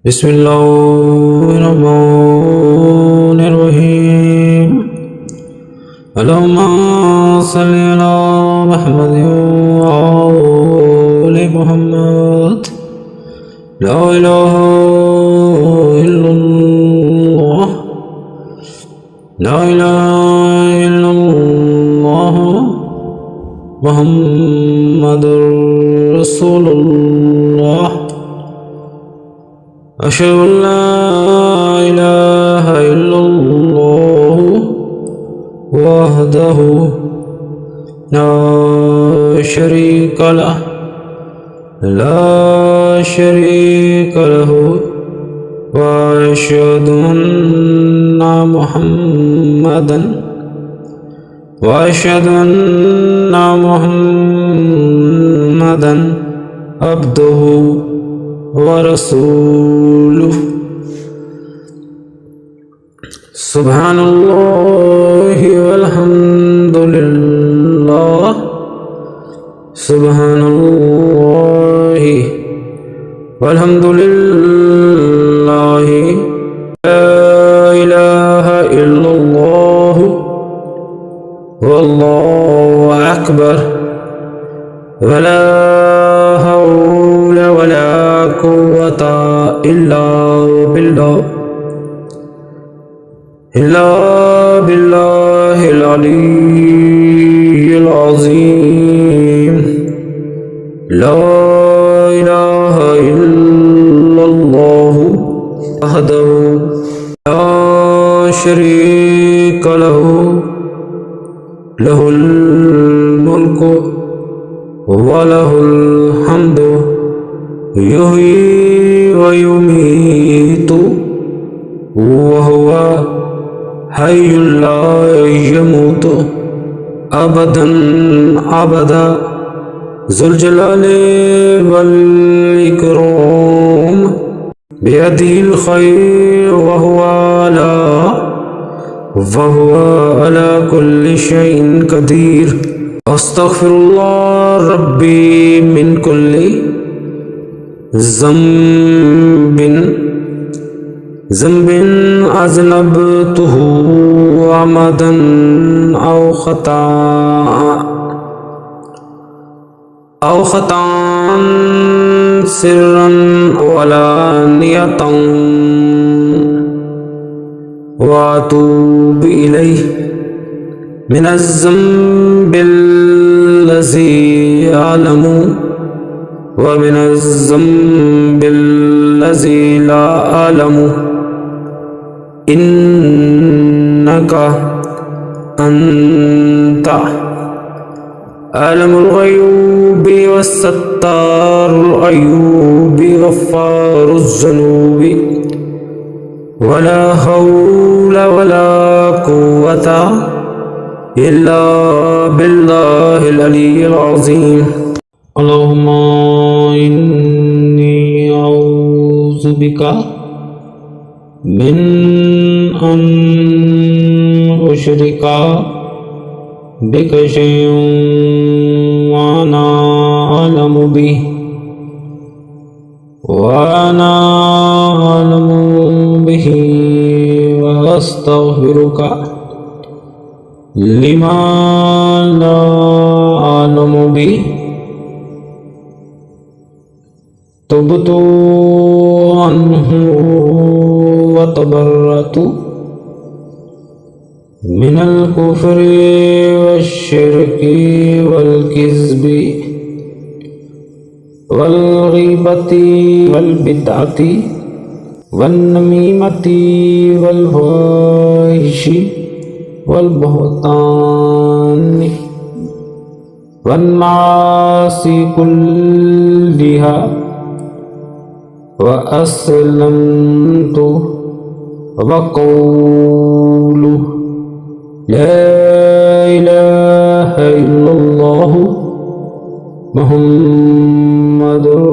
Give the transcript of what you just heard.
बिस्मिल्लाहिर्रहमानिर्रहीम। अल्लाहुम्मा सल्लि अला मुहम्मद व आले मुहम्मद। ला इलाहा इल्लल्लाह, ला इलाहा इल्लल्लाह, मुहम्मदुर रसूलुल्लाह। अशहदु अल्ला इलाहा इल्लल्लाह वहदहु ला शरीका लह, ला शरीका लहु व अशहदु अन्ना मुहम्मदन अब्दुहु व रसूलुहु। सुब्हानल्लाहि वल्हम्दुलिल्लाह, सुब्हानल्लाहि वल्हम्दुलिल्लाहि, ला इलाहा इल्लल्लाह वल्लाहु अकबर, वला हौला वला कुव्वता इल्ला बिल्लाहिल अलिय्यिल अज़ीम। ला इलाहा इल्लल्लाहु वहदहु ला शरीका लहु, लहुल मुल्कु व लहुल हम्दु, युहयी व युमीतु व हुवा हय्युल ला यमूतु अबदन अबदा, ज़ुल जलाली वल इकराम, बियदिहिल खैर व हुवा अला कुल्लि शैइन कदीर। अस्तग़फिरुल्लाह रब्बी मिन कुल्लि ज़ंबिन अज़नबतुहु अमदन औ ख़ताअन सिर्रन वलानियतन व अतूबु इलैहि मिनज़्ज़ंबिल्लज़ी अअलमु व मिनज़्ज़ंबिल्लज़ी ला अअलमु, इन्नका अन्ता आलमुल ग़यूबि वस्सत्तारुल अयूबि गफ़्फ़ारुज़ ज़ुनूबि, वला हौला वला कुव्वता इल्ला बिल्लाहिल अलिय्यिल अज़ीम। अल्लाहुम्मा इन्नी अऊज़ु बिका मिन अन उश्रिका बिका शैअन व अना अअलमु बिहि व अस्तग़फिरुका लिमा ला अअलमु बिहि। तुब्तु अन्हु व तबर्रतु मिनल कुफ्रि वश्शिर्कि वल किज़्बि वल ग़ीबति वल बिदअति वन नमीमति वल फ़ाहिशि वल बुहतानि वन मासी कुल्लिहा व अस्लमतु व क़ौलु ला इलाहा इल्लल्लाहु मुहम्मदुर